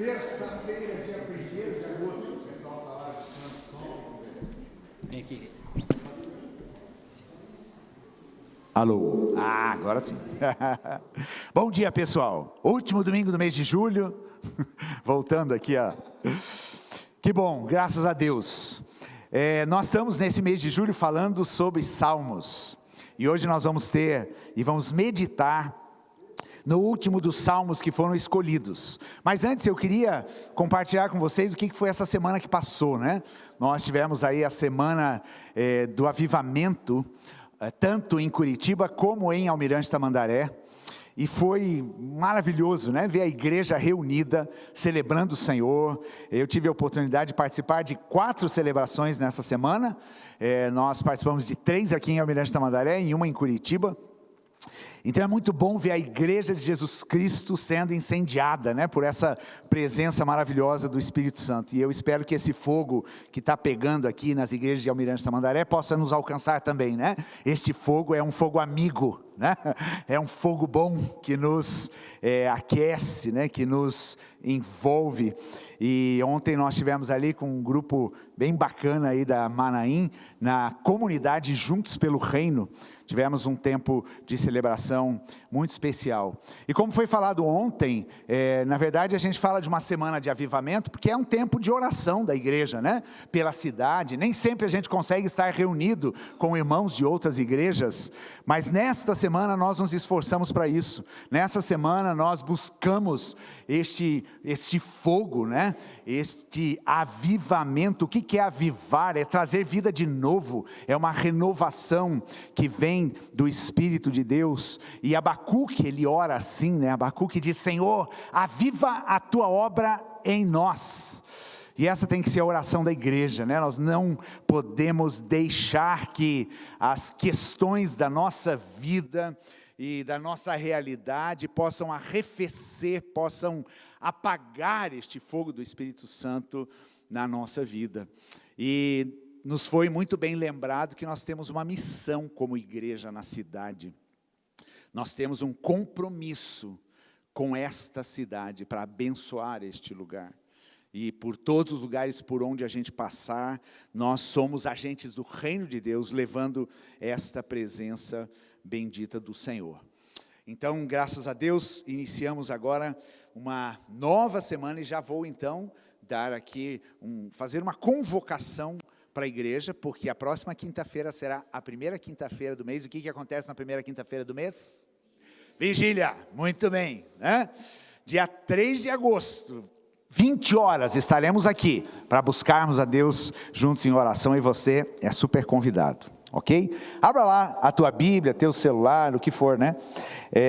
Terça-feira, dia 1º de agosto, o pessoal está lá ajustando o som. Vem aqui. Alô? Agora sim. Bom dia, pessoal. Último domingo do mês de julho. Voltando aqui, ó. Que bom, graças a Deus. Nós estamos nesse mês de julho falando sobre Salmos. E hoje nós vamos vamos meditar no último dos salmos que foram escolhidos. Mas antes eu queria compartilhar com vocês o que foi essa semana que passou, né? Nós tivemos aí a semana do avivamento, tanto em Curitiba como em Almirante Tamandaré. E foi maravilhoso, né? Ver a igreja reunida, celebrando o Senhor. Eu tive a oportunidade de participar de 4 celebrações nessa semana. Nós participamos de 3 aqui em Almirante Tamandaré e 1 em Curitiba. Então é muito bom ver a igreja de Jesus Cristo sendo incendiada, né, por essa presença maravilhosa do Espírito Santo. E eu espero que esse fogo que está pegando aqui nas igrejas de Almirante Tamandaré possa nos alcançar também, né? Este fogo é um fogo amigo, né? É um fogo bom que nos aquece, né? Que nos envolve. E ontem nós estivemos ali com um grupo bem bacana aí da Manaim, na comunidade Juntos pelo Reino. Tivemos um tempo de celebração muito especial. E como foi falado ontem, na verdade a gente fala de uma semana de avivamento, porque é um tempo de oração da igreja, né? Pela cidade. Nem sempre a gente consegue estar reunido com irmãos de outras igrejas, mas nesta semana nós nos esforçamos para isso. Nessa semana nós buscamos este fogo, né? Este avivamento. O que é avivar? É trazer vida de novo, é uma renovação que vem do Espírito de Deus. E Abacuque, ele ora assim, né? Abacuque diz: Senhor, aviva a tua obra em nós. E essa tem que ser a oração da igreja, né? Nós não podemos deixar que as questões da nossa vida e da nossa realidade possam arrefecer, possam apagar este fogo do Espírito Santo na nossa vida. E nos foi muito bem lembrado que nós temos uma missão como igreja na cidade. Nós temos um compromisso com esta cidade para abençoar este lugar. E por todos os lugares por onde a gente passar, nós somos agentes do reino de Deus, levando esta presença bendita do Senhor. Então, graças a Deus, iniciamos agora uma nova semana e já vou então dar aqui, fazer uma convocação para a igreja, porque a próxima quinta-feira será a primeira quinta-feira do mês. O que acontece na primeira quinta-feira do mês? Vigília, muito bem, né? Dia 3 de agosto, 20 horas, estaremos aqui para buscarmos a Deus juntos em oração, e você é super convidado, ok? Abra lá a tua Bíblia, teu celular, o que for, né?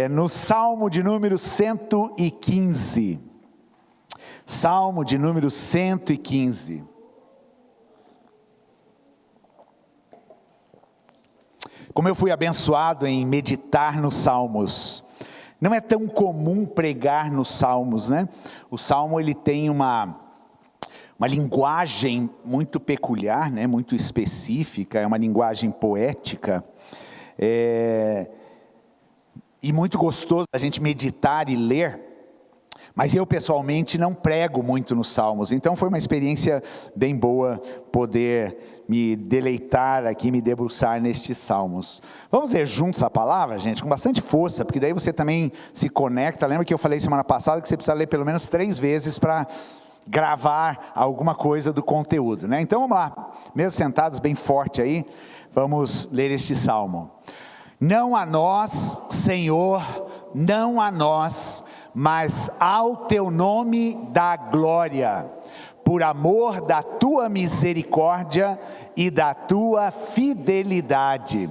No Salmo de número 115, Salmo de número 115, como eu fui abençoado em meditar nos Salmos. Não é tão comum pregar nos Salmos, né? O Salmo, ele tem uma linguagem muito peculiar, né? Muito específica, é uma linguagem poética, e muito gostoso a gente meditar e ler. Mas eu pessoalmente não prego muito nos Salmos, então foi uma experiência bem boa poder me deleitar aqui, me debruçar nestes Salmos. Vamos ler juntos a palavra, gente, com bastante força, porque daí você também se conecta. Lembra que eu falei semana passada que você precisa ler pelo menos 3 vezes para gravar alguma coisa do conteúdo, né? Então vamos lá, mesmo sentados bem forte aí, vamos ler este Salmo. Não a nós, Senhor, não a nós, mas ao teu nome dá glória, por amor da tua misericórdia e da tua fidelidade.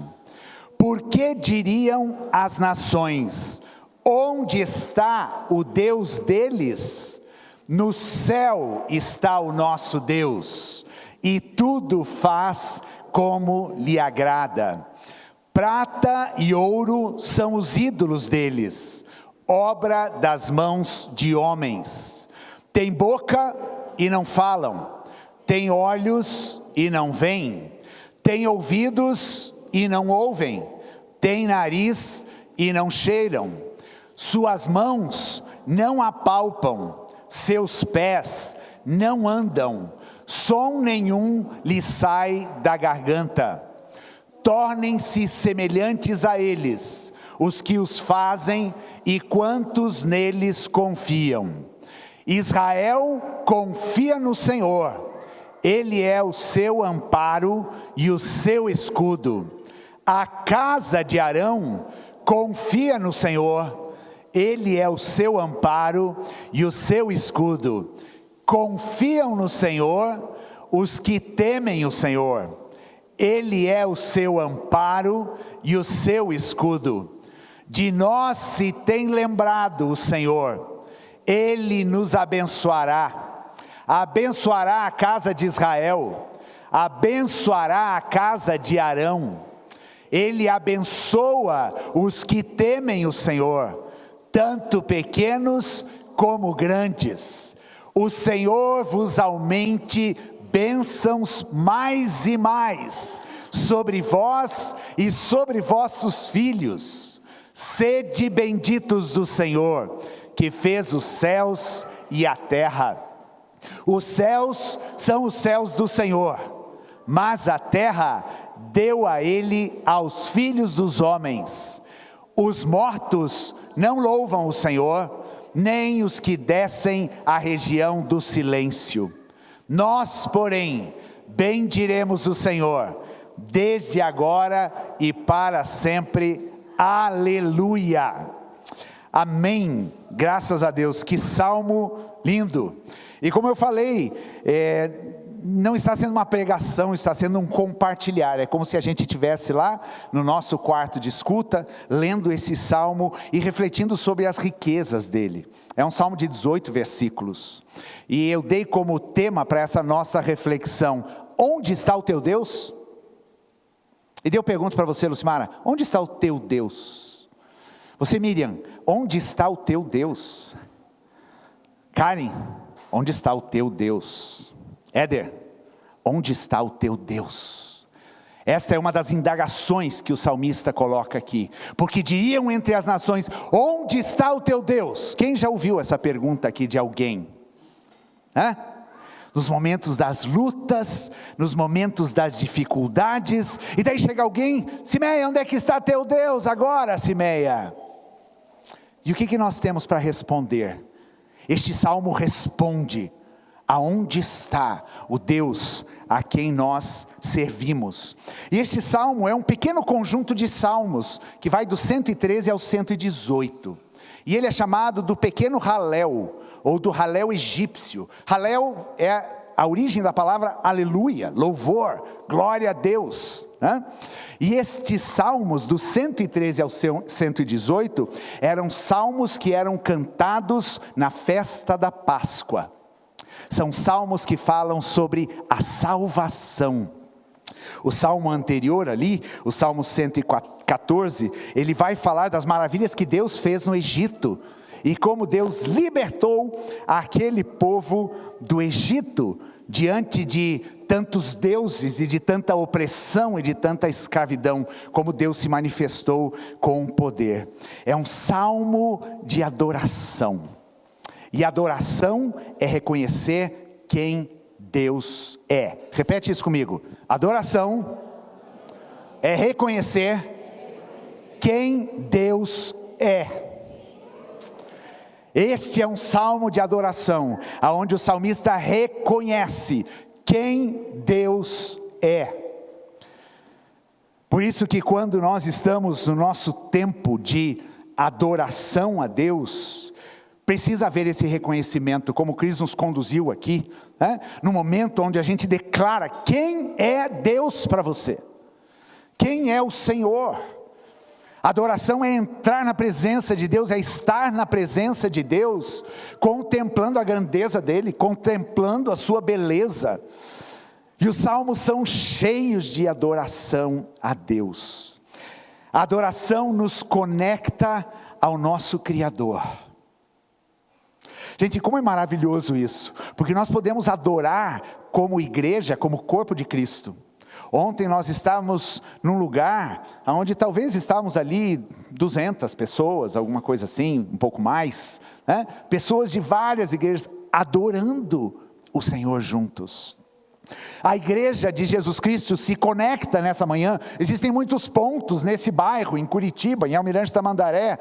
Porque diriam as nações: onde está o Deus deles? No céu está o nosso Deus, e tudo faz como lhe agrada. Prata e ouro são os ídolos deles, obra das mãos de homens. Tem boca e não falam, tem olhos e não veem, tem ouvidos e não ouvem, tem nariz e não cheiram, suas mãos não apalpam, seus pés não andam, som nenhum lhe sai da garganta. Tornem-se semelhantes a eles, os que os fazem e quantos neles confiam. Israel confia no Senhor, Ele é o seu amparo e o seu escudo. A casa de Arão confia no Senhor, Ele é o seu amparo e o seu escudo. Confiam no Senhor os que temem o Senhor, Ele é o seu amparo e o seu escudo. De nós se tem lembrado o Senhor, Ele nos abençoará. Abençoará a casa de Israel, abençoará a casa de Arão. Ele abençoa os que temem o Senhor, tanto pequenos como grandes. O Senhor vos aumente bênçãos mais e mais sobre vós e sobre vossos filhos. Sede benditos do Senhor, que fez os céus e a terra. Os céus são os céus do Senhor, mas a terra deu a ele aos filhos dos homens. Os mortos não louvam o Senhor, nem os que descem à região do silêncio. Nós, porém, bendiremos o Senhor, desde agora e para sempre. Aleluia. Amém. Graças a Deus. Que salmo lindo. E como eu falei, não está sendo uma pregação, está sendo um compartilhar. É como se a gente estivesse lá no nosso quarto de escuta, lendo esse salmo e refletindo sobre as riquezas dele. É um salmo de 18 versículos. E eu dei como tema para essa nossa reflexão: onde está o teu Deus? E daí eu pergunto para você, Lucimara, onde está o teu Deus? Você, Miriam, onde está o teu Deus? Karen, onde está o teu Deus? Éder, onde está o teu Deus? Esta é uma das indagações que o salmista coloca aqui. Porque diriam entre as nações: onde está o teu Deus? Quem já ouviu essa pergunta aqui de alguém? Nos momentos das lutas, nos momentos das dificuldades, e daí chega alguém: Simeia, onde é que está teu Deus agora, Simeia? E o que nós temos para responder? Este salmo responde: aonde está o Deus a quem nós servimos? E este salmo é um pequeno conjunto de salmos, que vai do 113 ao 118, e ele é chamado do pequeno Halel, ou do Halel egípcio. Halel é a origem da palavra aleluia, louvor, glória a Deus, né? E estes salmos, do 113 ao 118, eram salmos que eram cantados na festa da Páscoa. São salmos que falam sobre a salvação. O salmo anterior ali, o salmo 114, ele vai falar das maravilhas que Deus fez no Egito, e como Deus libertou aquele povo do Egito, diante de tantos deuses, e de tanta opressão, e de tanta escravidão, como Deus se manifestou com poder. É um salmo de adoração, e adoração é reconhecer quem Deus é. Repete isso comigo: adoração é reconhecer quem Deus é. Este é um salmo de adoração, onde o salmista reconhece quem Deus é. Por isso que quando nós estamos no nosso tempo de adoração a Deus, precisa haver esse reconhecimento, como Cristo nos conduziu aqui, né? No momento onde a gente declara quem é Deus para você, quem é o Senhor. Adoração é entrar na presença de Deus, é estar na presença de Deus, contemplando a grandeza dEle, contemplando a sua beleza. E os salmos são cheios de adoração a Deus. A adoração nos conecta ao nosso Criador. Gente, como é maravilhoso isso, porque nós podemos adorar como igreja, como corpo de Cristo. Ontem nós estávamos num lugar onde talvez estávamos ali 200 pessoas, alguma coisa assim, um pouco mais, né? Pessoas de várias igrejas adorando o Senhor juntos. A igreja de Jesus Cristo se conecta nessa manhã. Existem muitos pontos nesse bairro, em Curitiba, em Almirante Tamandaré,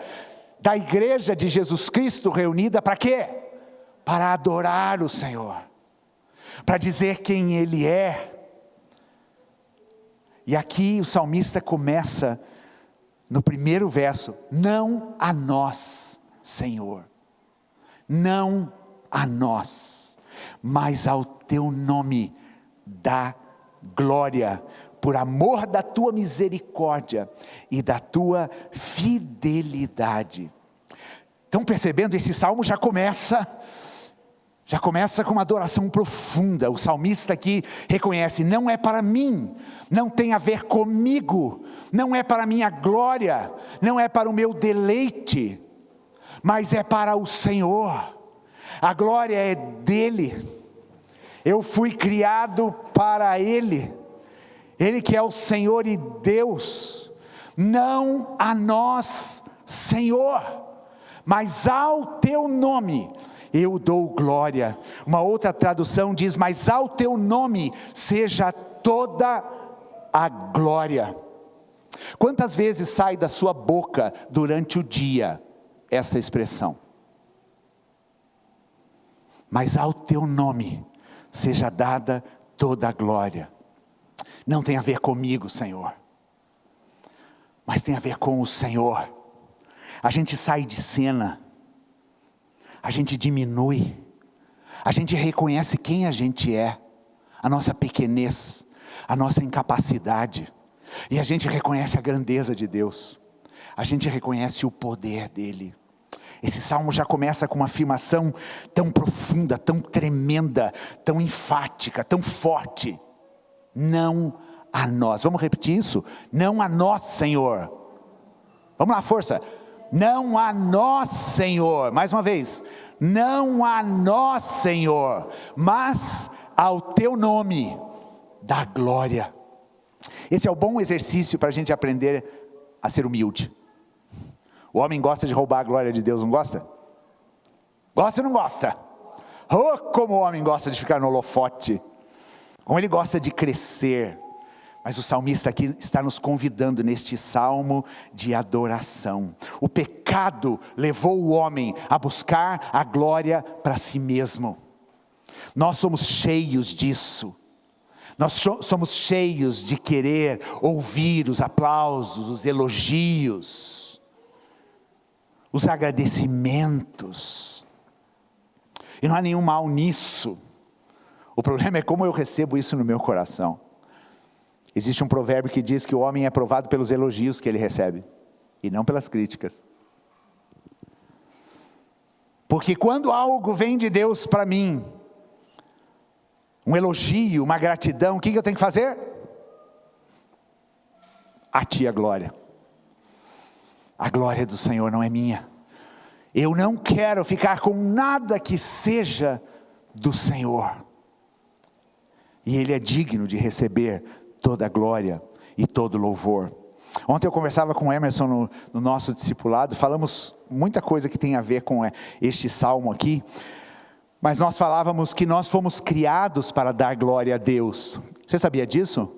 da igreja de Jesus Cristo reunida para quê? Para adorar o Senhor, para dizer quem Ele é. E aqui o salmista começa no primeiro verso: não a nós, Senhor, não a nós, mas ao teu nome dá glória, por amor da tua misericórdia e da tua fidelidade. Estão percebendo? Esse salmo já começa com uma adoração profunda. O salmista aqui reconhece: não é para mim, não tem a ver comigo, não é para a minha glória, não é para o meu deleite, mas é para o Senhor. A glória é dele. Eu fui criado para Ele, Ele que é o Senhor e Deus. Não a nós, Senhor, mas ao teu nome eu dou glória. Uma outra tradução diz: mas ao teu nome seja toda a glória. Quantas vezes sai da sua boca durante o dia essa expressão? Mas ao teu nome seja dada toda a glória. Não tem a ver comigo, Senhor, mas tem a ver com o Senhor. A gente sai de cena, a gente diminui, a gente reconhece quem a gente é, a nossa pequenez, a nossa incapacidade, e a gente reconhece a grandeza de Deus, a gente reconhece o poder dEle. Esse salmo já começa com uma afirmação tão profunda, tão tremenda, tão enfática, tão forte: não a nós. Vamos repetir isso? Não a nós, Senhor. Vamos lá, força. Não a nós, Senhor. Mais uma vez. Não a nós, Senhor, mas ao teu nome dá glória. Esse é o bom exercício para a gente aprender a ser humilde. O homem gosta de roubar a glória de Deus, não gosta? Gosta ou não gosta? Oh, como o homem gosta de ficar no holofote, como ele gosta de crescer. Mas o salmista aqui está nos convidando neste salmo de adoração. O pecado levou o homem a buscar a glória para si mesmo. Nós somos cheios disso. Nós somos cheios de querer ouvir os aplausos, os elogios, os agradecimentos. E não há nenhum mal nisso. O problema é como eu recebo isso no meu coração. Existe um provérbio que diz que o homem é provado pelos elogios que ele recebe, e não pelas críticas. Porque quando algo vem de Deus para mim, um elogio, uma gratidão, o que eu tenho que fazer? A ti a glória. A glória do Senhor não é minha. Eu não quero ficar com nada que seja do Senhor. E Ele é digno de receber toda a glória e todo louvor. Ontem eu conversava com o Emerson no nosso discipulado. Falamos muita coisa que tem a ver com este salmo aqui. Mas nós falávamos que nós fomos criados para dar glória a Deus. Você sabia disso?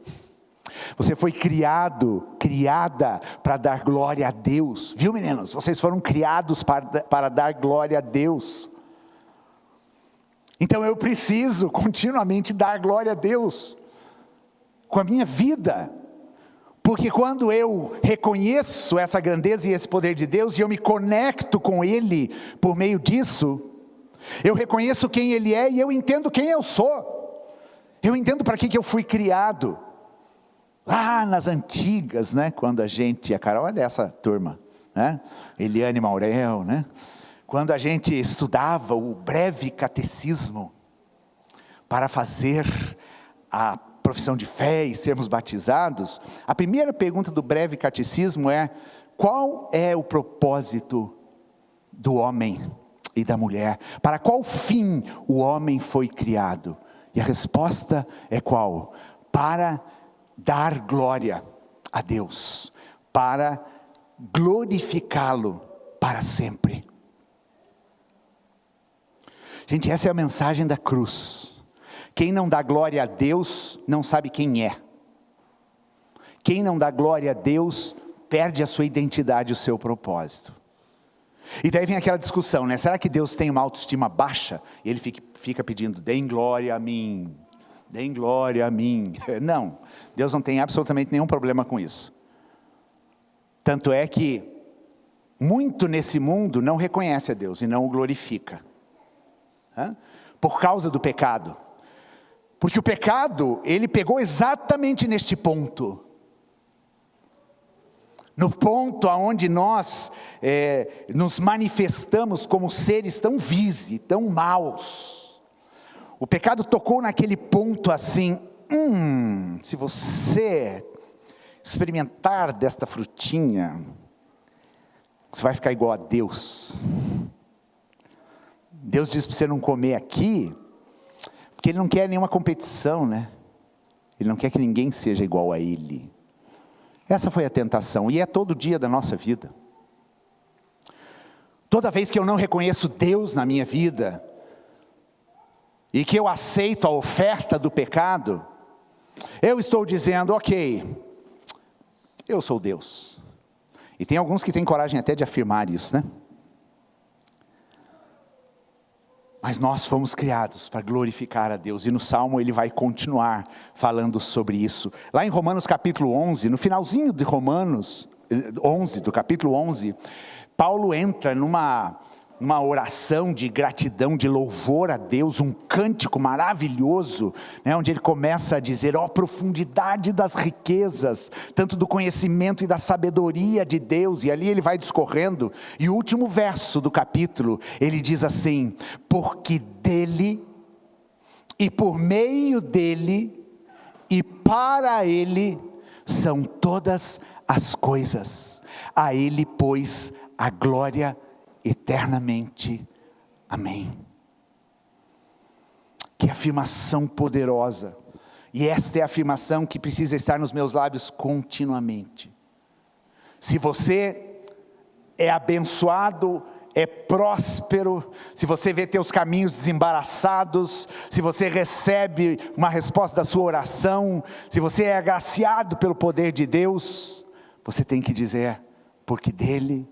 Você foi criada para dar glória a Deus. Viu, meninos? Vocês foram criados para dar glória a Deus. Então eu preciso continuamente dar glória a Deus com a minha vida. Porque quando eu reconheço essa grandeza e esse poder de Deus, e eu me conecto com Ele por meio disso, eu reconheço quem Ele é e eu entendo quem eu sou. Eu entendo para que eu fui criado. Lá nas antigas, né, quando a Carol é dessa turma, né, Eliane Maurel, né, quando a gente estudava o breve catecismo, para fazer a profissão de fé e sermos batizados, a primeira pergunta do breve catecismo é: qual é o propósito do homem e da mulher? Para qual fim o homem foi criado? E a resposta é qual? Para dar glória a Deus, para glorificá-lo para sempre. Gente, essa é a mensagem da cruz. Quem não dá glória a Deus, não sabe quem é. Quem não dá glória a Deus, perde a sua identidade, o seu propósito. E daí vem aquela discussão, né? Será que Deus tem uma autoestima baixa? E ele fica pedindo, deem glória a mim. Deem glória a mim. Não, Deus não tem absolutamente nenhum problema com isso. Tanto é que muito nesse mundo não reconhece a Deus e não o glorifica. Por causa do pecado. Porque o pecado, ele pegou exatamente neste ponto. No ponto onde nós nos manifestamos como seres tão vis, tão maus. O pecado tocou naquele ponto assim, se você experimentar desta frutinha, você vai ficar igual a Deus. Deus diz para você não comer aqui, porque Ele não quer nenhuma competição, né? Ele não quer que ninguém seja igual a Ele. Essa foi a tentação, e é todo dia da nossa vida. Toda vez que eu não reconheço Deus na minha vida, e que eu aceito a oferta do pecado, eu estou dizendo, ok, eu sou Deus. E tem alguns que têm coragem até de afirmar isso, né? Mas nós fomos criados para glorificar a Deus, e no Salmo ele vai continuar falando sobre isso. Lá em Romanos capítulo 11, no finalzinho de Romanos 11, do capítulo 11, Paulo entra numa oração de gratidão, de louvor a Deus, um cântico maravilhoso, né, onde ele começa a dizer, profundidade das riquezas, tanto do conhecimento e da sabedoria de Deus, e ali ele vai discorrendo, e o último verso do capítulo, ele diz assim, porque dele, e por meio dele, e para ele, são todas as coisas, a ele, pois, a glória eternamente, amém. Que afirmação poderosa, e esta é a afirmação que precisa estar nos meus lábios continuamente. Se você é abençoado, é próspero, se você vê teus caminhos desembaraçados, se você recebe uma resposta da sua oração, se você é agraciado pelo poder de Deus, você tem que dizer, porque dele,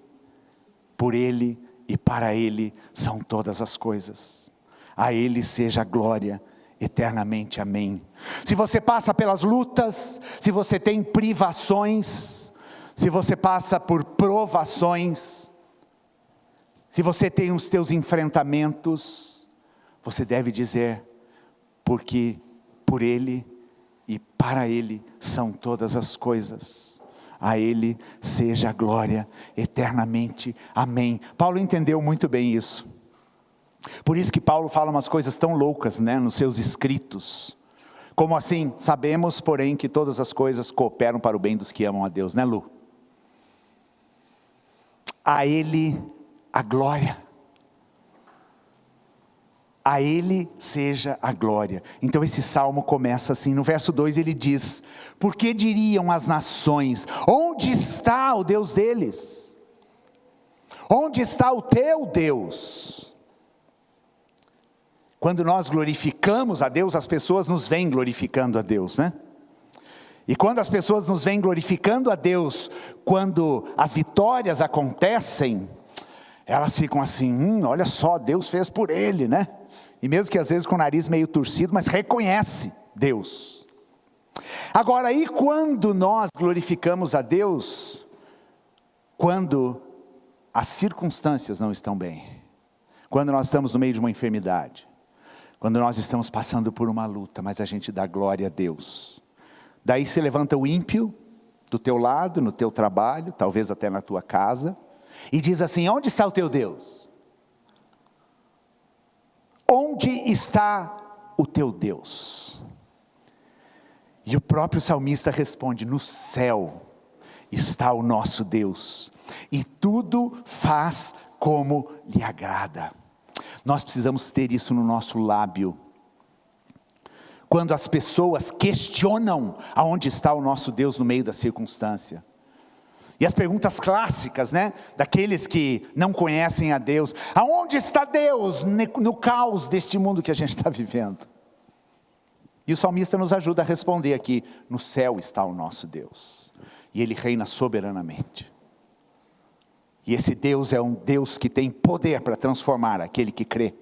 por ele e para ele são todas as coisas. A ele seja a glória eternamente, amém. Se você passa pelas lutas, se você tem privações, se você passa por provações, se você tem os teus enfrentamentos, você deve dizer, porque por ele e para ele são todas as coisas. A Ele seja a glória eternamente, amém. Paulo entendeu muito bem isso. Por isso que Paulo fala umas coisas tão loucas, né, nos seus escritos. Como assim? Sabemos, porém, que todas as coisas cooperam para o bem dos que amam a Deus, né, Lu? A Ele a glória. A Ele seja a glória. Então esse salmo começa assim, no verso 2 ele diz, por que diriam as nações, onde está o Deus deles? Onde está o teu Deus? Quando nós glorificamos a Deus, as pessoas nos veem glorificando a Deus, né? E quando as pessoas nos veem glorificando a Deus, quando as vitórias acontecem, elas ficam assim, olha só, Deus fez por ele, né? E mesmo que às vezes com o nariz meio torcido, mas reconhece Deus. Agora, e quando nós glorificamos a Deus? Quando as circunstâncias não estão bem. Quando nós estamos no meio de uma enfermidade. Quando nós estamos passando por uma luta, mas a gente dá glória a Deus. Daí se levanta o ímpio do teu lado, no teu trabalho, talvez até na tua casa, e diz assim, onde está o teu Deus? Onde está o teu Deus? E o próprio salmista responde, no céu está o nosso Deus, e tudo faz como lhe agrada. Nós precisamos ter isso no nosso lábio. Quando as pessoas questionam aonde está o nosso Deus no meio da circunstância. E as perguntas clássicas, né? Daqueles que não conhecem a Deus. Aonde está Deus no caos deste mundo que a gente está vivendo? E o salmista nos ajuda a responder aqui: no céu está o nosso Deus. E Ele reina soberanamente. E esse Deus é um Deus que tem poder para transformar aquele que crê.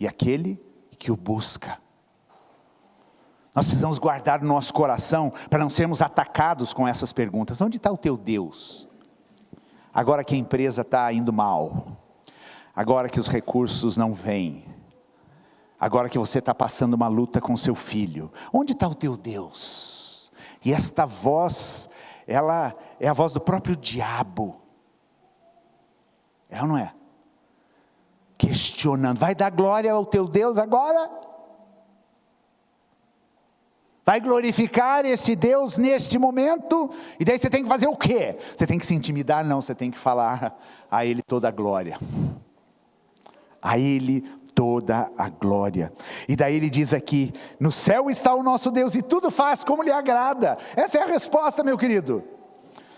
E aquele que o busca. Nós precisamos guardar no nosso coração, para não sermos atacados com essas perguntas. Onde está o teu Deus? Agora que a empresa está indo mal. Agora que os recursos não vêm. Agora que você está passando uma luta com seu filho. Onde está o teu Deus? E esta voz, ela é a voz do próprio diabo. É ou não é? Questionando. Vai dar glória ao teu Deus agora? Vai glorificar este Deus neste momento? E daí você tem que fazer o quê? Você tem que se intimidar? Não, você tem que falar a Ele toda a glória. A Ele toda a glória. E daí ele diz aqui: no céu está o nosso Deus e tudo faz como lhe agrada. Essa é a resposta, meu querido.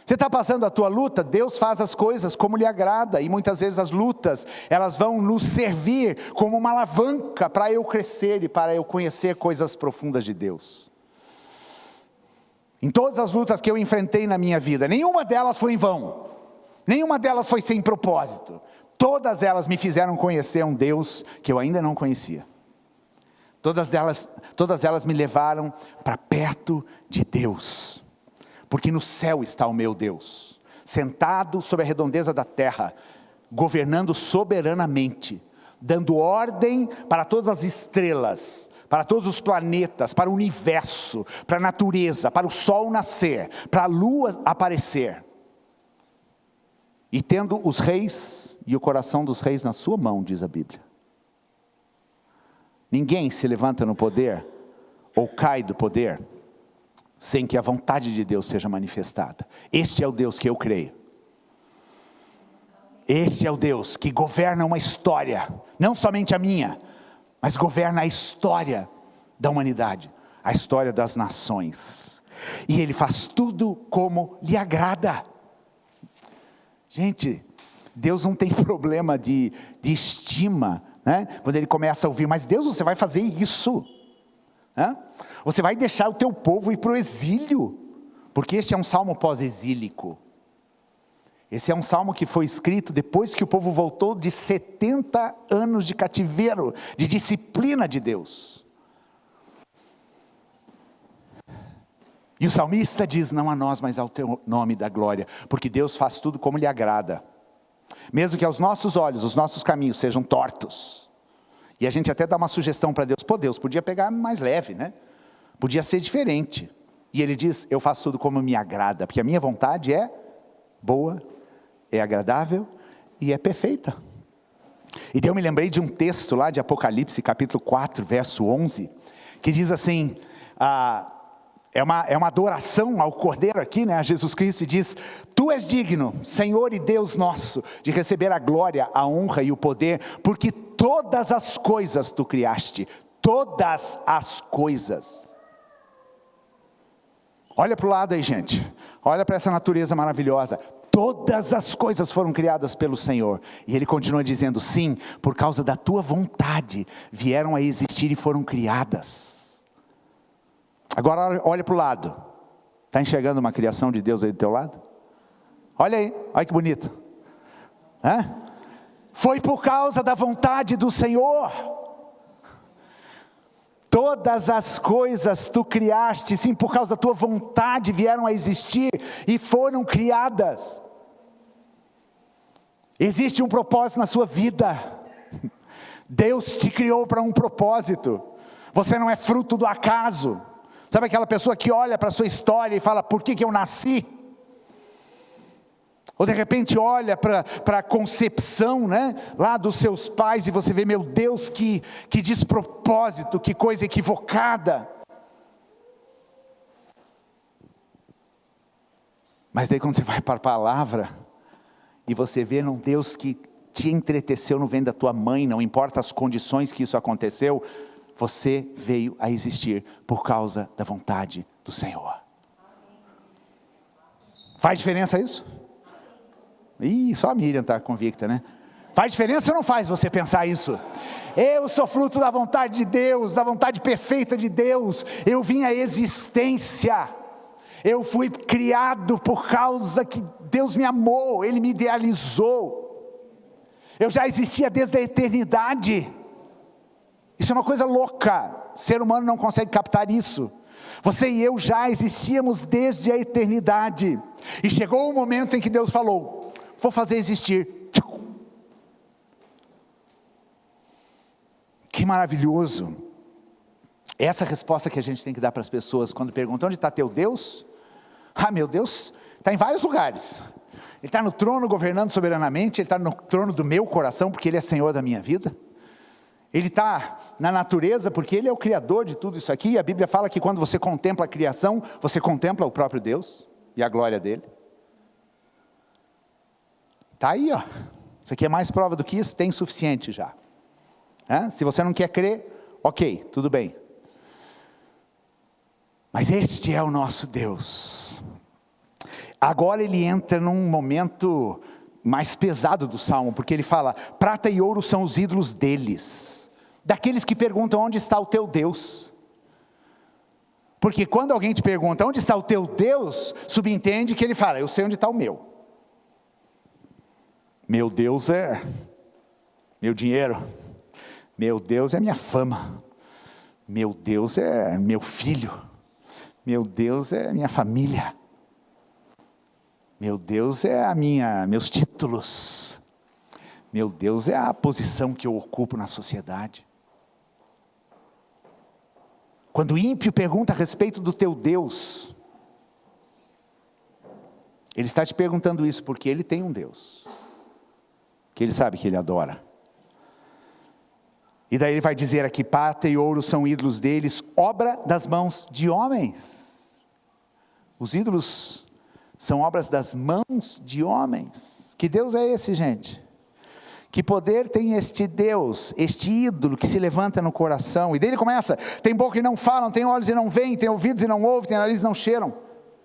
Você está passando a tua luta? Deus faz as coisas como lhe agrada. E muitas vezes as lutas, elas vão nos servir como uma alavanca para eu crescer e para eu conhecer coisas profundas de Deus. Em todas as lutas que eu enfrentei na minha vida, nenhuma delas foi em vão. Nenhuma delas foi sem propósito. Todas elas me fizeram conhecer um Deus que eu ainda não conhecia. Todas elas me levaram para perto de Deus. Porque no céu está o meu Deus, sentado sobre a redondeza da terra, governando soberanamente, dando ordem para todas as estrelas, para todos os planetas, para o universo, para a natureza, para o sol nascer, para a lua aparecer. E tendo os reis e o coração dos reis na sua mão, diz a Bíblia. Ninguém se levanta no poder, ou cai do poder, sem que a vontade de Deus seja manifestada. Este é o Deus que eu creio. Este é o Deus que governa uma história, não somente a minha, mas governa a história da humanidade, a história das nações. E Ele faz tudo como lhe agrada. Gente, Deus não tem problema de estima, né? Quando Ele começa a ouvir: mas Deus, você vai fazer isso? Você vai deixar o teu povo ir para o exílio? Porque este é um salmo pós-exílico. Esse é um salmo que foi escrito depois que o povo voltou de 70 anos de cativeiro, de disciplina de Deus. E o salmista diz: não a nós, mas ao teu nome da glória, porque Deus faz tudo como lhe agrada. Mesmo que aos nossos olhos, os nossos caminhos sejam tortos. E a gente até dá uma sugestão para Deus: pô, Deus, podia pegar mais leve, né? Podia ser diferente. E Ele diz: eu faço tudo como me agrada, porque a minha vontade é boa, é agradável e é perfeita. E daí eu me lembrei de um texto lá de Apocalipse, capítulo 4, verso 11, que diz assim, é uma adoração ao Cordeiro aqui, né, a Jesus Cristo, e diz: tu és digno, Senhor e Deus nosso, de receber a glória, a honra e o poder, porque todas as coisas tu criaste, todas as coisas. Olha para o lado aí, gente, olha para essa natureza maravilhosa. Todas as coisas foram criadas pelo Senhor. E Ele continua dizendo: sim, por causa da tua vontade, vieram a existir e foram criadas. Agora olha para o lado. Está enxergando uma criação de Deus aí do teu lado? Olha aí, olha que bonito. Foi por causa da vontade do Senhor. Todas as coisas tu criaste, sim, por causa da tua vontade vieram a existir e foram criadas. Existe um propósito na sua vida. Deus te criou para um propósito. Você não é fruto do acaso. Sabe aquela pessoa que olha para a sua história e fala: por que eu nasci? Ou de repente olha para a concepção, né, lá dos seus pais, e você vê: meu Deus, que despropósito, que coisa equivocada. Mas daí quando você vai para a palavra, e você vê um Deus que te entreteceu no ventre da tua mãe, não importa as condições que isso aconteceu, você veio a existir por causa da vontade do Senhor. Faz diferença isso? Ih, só a Miriam está convicta, né? Faz diferença ou não faz você pensar isso? Eu sou fruto da vontade de Deus, da vontade perfeita de Deus. Eu vim à existência. Eu fui criado por causa que Deus me amou, Ele me idealizou. Eu já existia desde a eternidade. Isso é uma coisa louca. O ser humano não consegue captar isso. Você e eu já existíamos desde a eternidade. E chegou o momento em que Deus falou: vou fazer existir. Que maravilhoso. Essa resposta que a gente tem que dar para as pessoas quando perguntam: onde está teu Deus? Ah, meu Deus está em vários lugares. Ele está no trono governando soberanamente. Ele está no trono do meu coração, porque Ele é Senhor da minha vida. Ele está na natureza, porque Ele é o Criador de tudo isso aqui. E a Bíblia fala que quando você contempla a criação, você contempla o próprio Deus e a glória dEle. Está aí, ó. Isso aqui é mais prova do que isso, tem suficiente já. Se você não quer crer, ok, tudo bem. Mas este é o nosso Deus. Agora ele entra num momento mais pesado do Salmo, porque ele fala: prata e ouro são os ídolos deles. Daqueles que perguntam: onde está o teu Deus? Porque quando alguém te pergunta: onde está o teu Deus? Subentende que ele fala: eu sei onde está o meu. Meu Deus é meu dinheiro. Meu Deus é minha fama. Meu Deus é meu filho. Meu Deus é minha família. Meu Deus é meus títulos. Meu Deus é a posição que eu ocupo na sociedade. Quando o ímpio pergunta a respeito do teu Deus, ele está te perguntando isso porque ele tem um Deus, que ele sabe que ele adora. E daí ele vai dizer aqui: prata e ouro são ídolos deles, obra das mãos de homens. Os ídolos são obras das mãos de homens. Que Deus é esse, gente? Que poder tem este Deus, este ídolo que se levanta no coração? E daí ele começa: tem boca e não falam, tem olhos e não veem, tem ouvidos e não ouvem, tem nariz e não cheiram.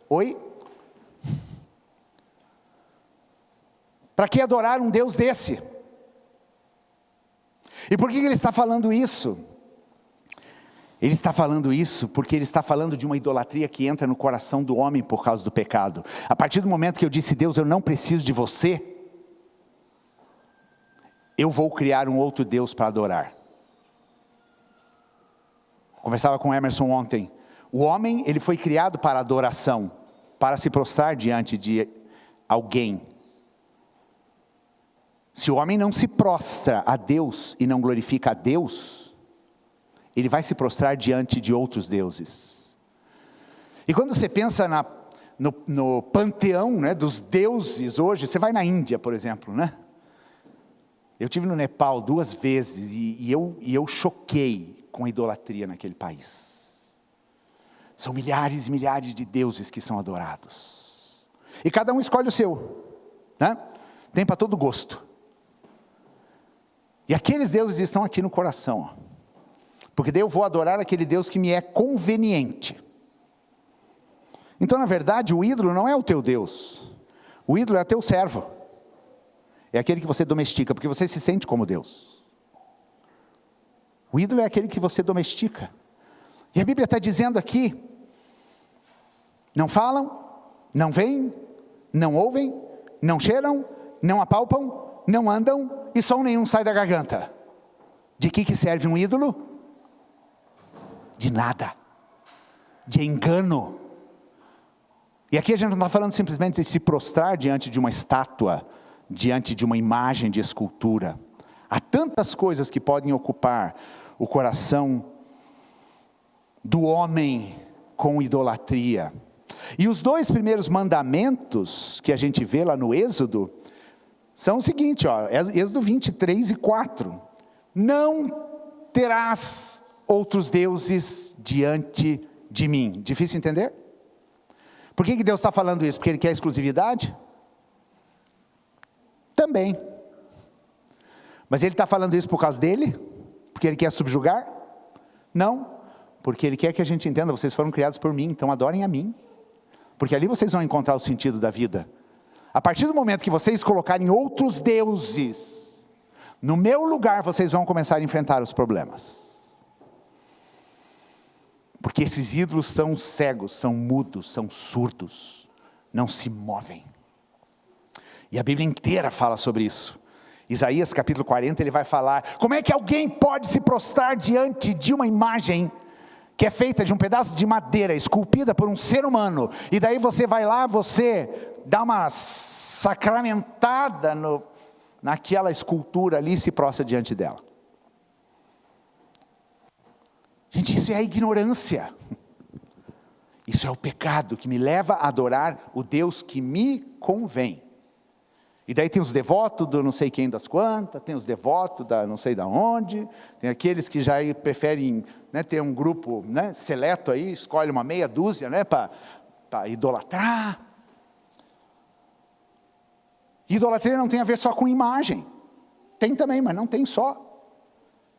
Oi? Para que adorar um Deus desse? E por que ele está falando isso? Ele está falando isso porque ele está falando de uma idolatria que entra no coração do homem por causa do pecado. A partir do momento que eu disse: Deus, eu não preciso de você, eu vou criar um outro Deus para adorar. Conversava com o Emerson ontem. O homem, ele foi criado para adoração, para se prostrar diante de alguém. Se o homem não se prostra a Deus e não glorifica a Deus, ele vai se prostrar diante de outros deuses. E quando você pensa no panteão, né, dos deuses hoje, você vai na Índia, por exemplo, né? Eu estive no Nepal 2 vezes e eu choquei com a idolatria naquele país. São milhares e milhares de deuses que são adorados. E cada um escolhe o seu, né? Tem para todo gosto. E aqueles deuses estão aqui no coração, porque daí eu vou adorar aquele Deus que me é conveniente. Então, na verdade, o ídolo não é o teu Deus, o ídolo é o teu servo, é aquele que você domestica, porque você se sente como Deus. O ídolo é aquele que você domestica, e a Bíblia está dizendo aqui: não falam, não veem, não ouvem, não cheiram, não apalpam, não andam, e som nenhum sai da garganta. De que serve um ídolo? De nada, de engano. E aqui a gente não está falando simplesmente de se prostrar diante de uma estátua, diante de uma imagem de escultura. Há tantas coisas que podem ocupar o coração do homem com idolatria. E os 2 primeiros mandamentos que a gente vê lá no Êxodo são o seguinte, ó, Êxodo 23 e 4. Não terás outros deuses diante de mim. Difícil entender? Por que Deus está falando isso? Porque Ele quer exclusividade? Também. Mas Ele está falando isso por causa dEle? Porque Ele quer subjugar? Não. Porque Ele quer que a gente entenda: vocês foram criados por mim, então adorem a mim. porque ali vocês vão encontrar o sentido da vida. A partir do momento que vocês colocarem outros deuses no meu lugar, vocês vão começar a enfrentar os problemas. Porque esses ídolos são cegos, são mudos, são surdos, não se movem. E a Bíblia inteira fala sobre isso. Isaías capítulo 40, ele vai falar, como é que alguém pode se prostrar diante de uma imagem que é feita de um pedaço de madeira, esculpida por um ser humano, e daí você vai lá, você dá uma sacramentada naquela escultura ali e se prostra diante dela. Gente, isso é a ignorância. Isso é o pecado que me leva a adorar o Deus que me convém. E daí tem os devotos do não sei quem das quantas, tem os devotos da não sei da onde, tem aqueles que já preferem, né, ter um grupo, né, seleto aí, escolhe uma meia dúzia, né, para idolatrar. Idolatria não tem a ver só com imagem, tem também, mas não tem só.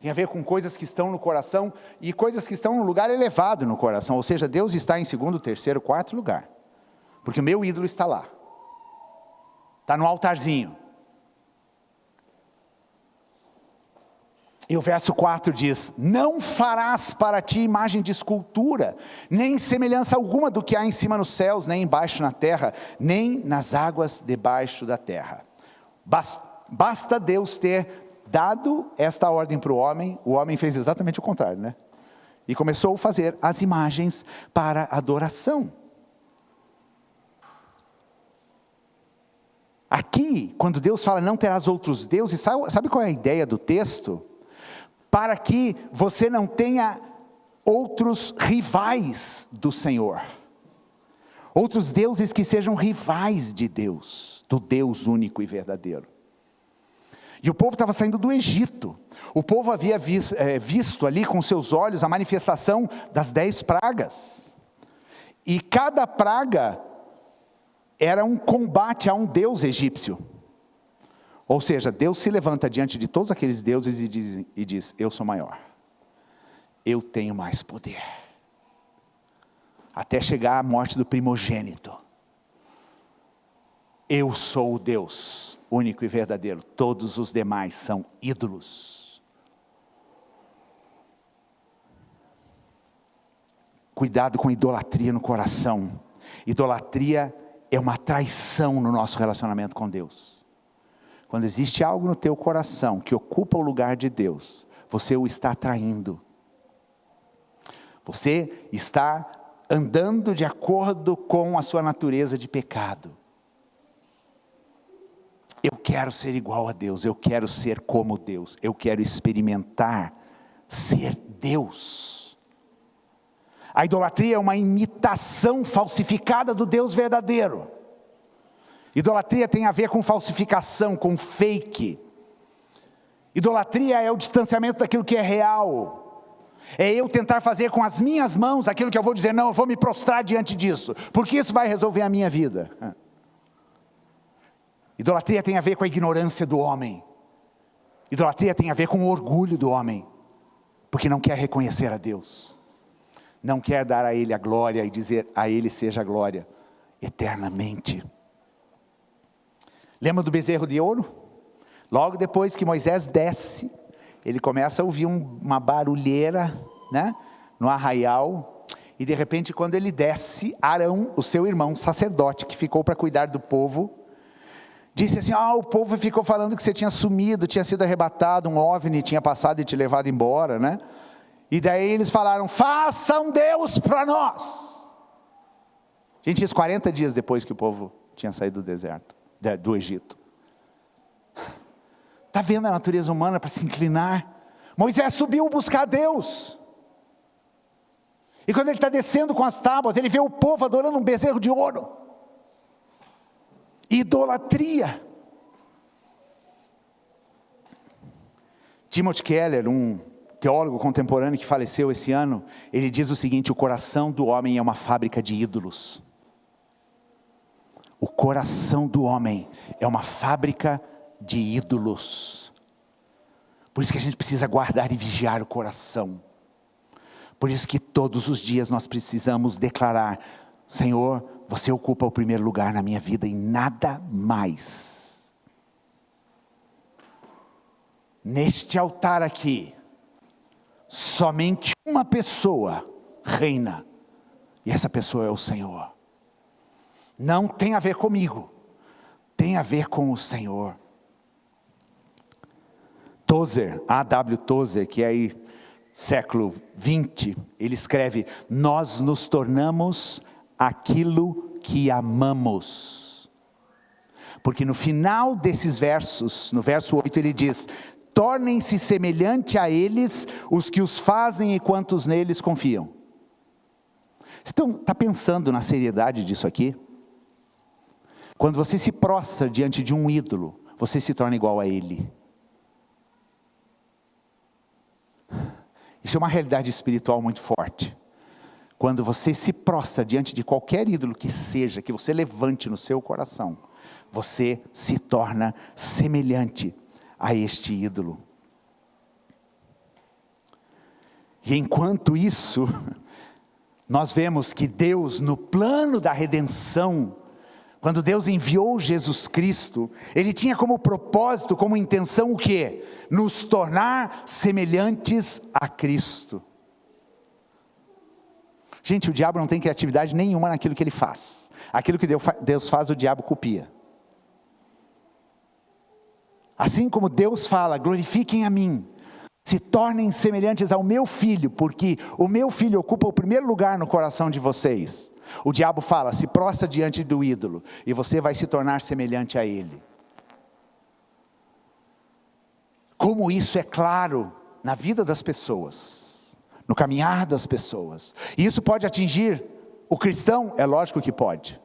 Tem a ver com coisas que estão no coração, e coisas que estão no lugar elevado no coração, ou seja, Deus está em segundo, terceiro, quarto lugar, porque o meu ídolo está lá. Está no altarzinho. E o verso 4 diz, não farás para ti imagem de escultura, nem semelhança alguma do que há em cima nos céus, nem embaixo na terra, nem nas águas debaixo da terra. Basta Deus ter dado esta ordem para o homem fez exatamente o contrário, né? E começou a fazer as imagens para adoração. Aqui, quando Deus fala, não terás outros deuses, sabe qual é a ideia do texto? Para que você não tenha outros rivais do Senhor. Outros deuses que sejam rivais de Deus, do Deus único e verdadeiro. E o povo estava saindo do Egito. O povo havia visto ali com seus olhos a manifestação das 10 pragas. E cada praga era um combate a um deus egípcio. Ou seja, Deus se levanta diante de todos aqueles deuses e diz, eu sou maior. Eu tenho mais poder. Até chegar à morte do primogênito. Eu sou o Deus único e verdadeiro. Todos os demais são ídolos. Cuidado com a idolatria no coração. Idolatria é uma traição no nosso relacionamento com Deus. Quando existe algo no teu coração que ocupa o lugar de Deus, você o está traindo. Você está andando de acordo com a sua natureza de pecado. Eu quero ser igual a Deus, eu quero ser como Deus, eu quero experimentar ser Deus. A idolatria é uma imitação falsificada do Deus verdadeiro. Idolatria tem a ver com falsificação, com fake. Idolatria é o distanciamento daquilo que é real. É eu tentar fazer com as minhas mãos aquilo que eu vou dizer, não, eu vou me prostrar diante disso, porque isso vai resolver a minha vida. Idolatria tem a ver com a ignorância do homem. Idolatria tem a ver com o orgulho do homem, porque não quer reconhecer a Deus. Não quer dar a Ele a glória e dizer a Ele seja a glória eternamente. Lembra do bezerro de ouro? Logo depois que Moisés desce, ele começa a ouvir uma barulheira, né, no arraial. E de repente quando ele desce, Arão, o seu irmão sacerdote, que ficou para cuidar do povo, disse assim, o povo ficou falando que você tinha sumido, tinha sido arrebatado, um OVNI tinha passado e te levado embora, né? E daí eles falaram, faça um Deus para nós. Gente, isso 40 dias depois que o povo tinha saído do deserto, do Egito. Está vendo a natureza humana para se inclinar? Moisés subiu buscar Deus. E quando ele está descendo com as tábuas, ele vê o povo adorando um bezerro de ouro. Idolatria. Timothy Keller, um teólogo contemporâneo que faleceu esse ano, ele diz o seguinte, o coração do homem é uma fábrica de ídolos. O coração do homem é uma fábrica de ídolos. Por isso que a gente precisa guardar e vigiar o coração. Por isso que todos os dias nós precisamos declarar, Senhor, você ocupa o primeiro lugar na minha vida e nada mais. Neste altar aqui, somente uma pessoa reina, e essa pessoa é o Senhor. Não tem a ver comigo, tem a ver com o Senhor. Tozer, A.W. Tozer, que é aí século 20, ele escreve: nós nos tornamos aquilo que amamos. Porque no final desses versos, no verso 8 ele diz: tornem-se semelhante a eles os que os fazem e quantos neles confiam. Você está pensando na seriedade disso aqui? Quando você se prostra diante de um ídolo, você se torna igual a ele. Isso é uma realidade espiritual muito forte. Quando você se prostra diante de qualquer ídolo que seja, que você levante no seu coração, você se torna semelhante a este ídolo. E enquanto isso, nós vemos que Deus, no plano da redenção, quando Deus enviou Jesus Cristo, Ele tinha como propósito, como intenção o quê? Nos tornar semelhantes a Cristo. Gente, o diabo não tem criatividade nenhuma naquilo que ele faz. Aquilo que Deus faz, o diabo copia. Assim como Deus fala: glorifiquem a mim, se tornem semelhantes ao meu filho, porque o meu filho ocupa o primeiro lugar no coração de vocês. O diabo fala: se prostra diante do ídolo, e você vai se tornar semelhante a ele. Como isso é claro na vida das pessoas, no caminhar das pessoas. E isso pode atingir o cristão? É lógico que pode.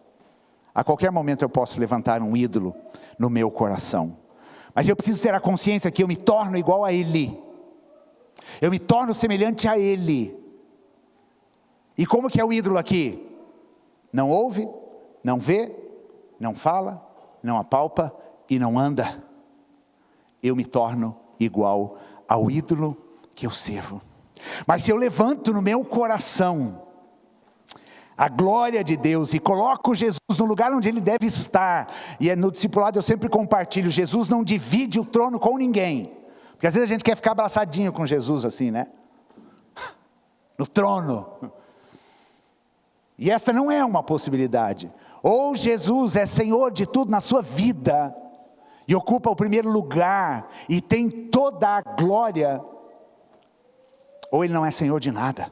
A qualquer momento eu posso levantar um ídolo no meu coração. Mas eu preciso ter a consciência que eu me torno igual a ele. Eu me torno semelhante a ele. E como que é o ídolo aqui? Não ouve, não vê, não fala, não apalpa e não anda. Eu me torno igual ao ídolo que eu sirvo. Mas se eu levanto no meu coração a glória de Deus e coloco Jesus no lugar onde Ele deve estar, e no discipulado eu sempre compartilho: Jesus não divide o trono com ninguém, porque às vezes a gente quer ficar abraçadinho com Jesus assim, né? No trono. E esta não é uma possibilidade. Ou Jesus é Senhor de tudo na sua vida, e ocupa o primeiro lugar, e tem toda a glória, ou Ele não é Senhor de nada.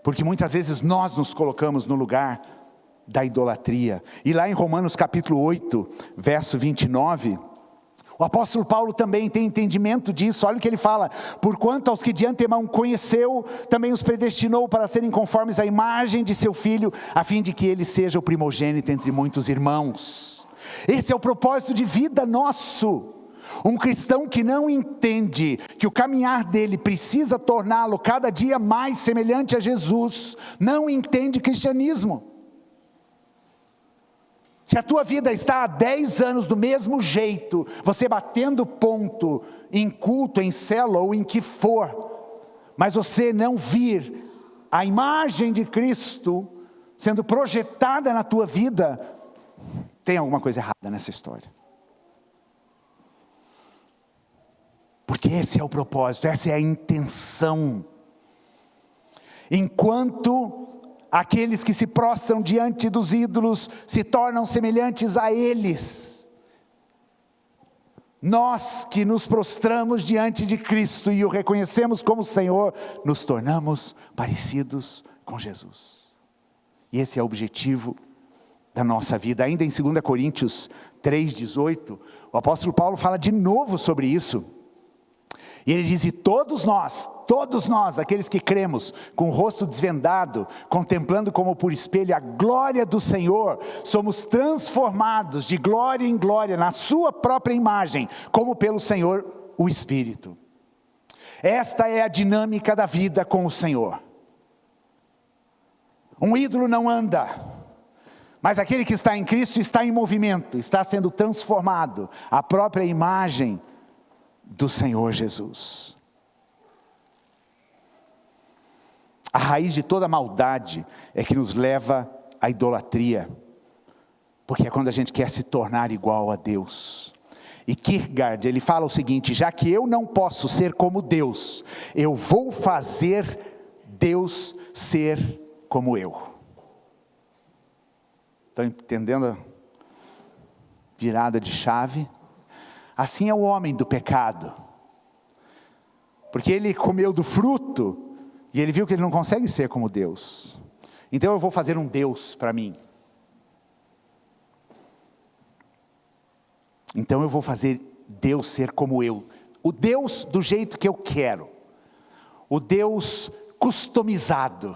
Porque muitas vezes nós nos colocamos no lugar da idolatria. E lá em Romanos capítulo 8, verso 29, o apóstolo Paulo também tem entendimento disso. Olha o que ele fala: porquanto aos que de antemão conheceu, também os predestinou para serem conformes à imagem de seu Filho, a fim de que ele seja o primogênito entre muitos irmãos. Esse é o propósito de vida nosso. Um cristão que não entende que o caminhar dele precisa torná-lo cada dia mais semelhante a Jesus, não entende cristianismo. Se a tua vida está há 10 anos do mesmo jeito, você batendo ponto em culto, em célula ou em que for, mas você não vir a imagem de Cristo sendo projetada na tua vida, tem alguma coisa errada nessa história. Porque esse é o propósito, essa é a intenção. Enquanto aqueles que se prostram diante dos ídolos se tornam semelhantes a eles, nós que nos prostramos diante de Cristo e o reconhecemos como Senhor, nos tornamos parecidos com Jesus. E esse é o objetivo da nossa vida. Ainda em 2 Coríntios 3,18, o apóstolo Paulo fala de novo sobre isso. E ele diz: e todos nós, aqueles que cremos, com o rosto desvendado, contemplando como por espelho a glória do Senhor, somos transformados de glória em glória, na sua própria imagem, como pelo Senhor o Espírito. Esta é a dinâmica da vida com o Senhor. Um ídolo não anda, mas aquele que está em Cristo está em movimento, está sendo transformado, a própria imagem do Senhor Jesus. A raiz de toda maldade é que nos leva à idolatria, porque é quando a gente quer se tornar igual a Deus. E Kierkegaard, ele fala o seguinte: já que eu não posso ser como Deus, eu vou fazer Deus ser como eu. Estão entendendo a virada de chave? Assim é o homem do pecado, porque ele comeu do fruto, e ele viu que ele não consegue ser como Deus. Então eu vou fazer um Deus para mim. Então eu vou fazer Deus ser como eu. O Deus do jeito que eu quero. O Deus customizado.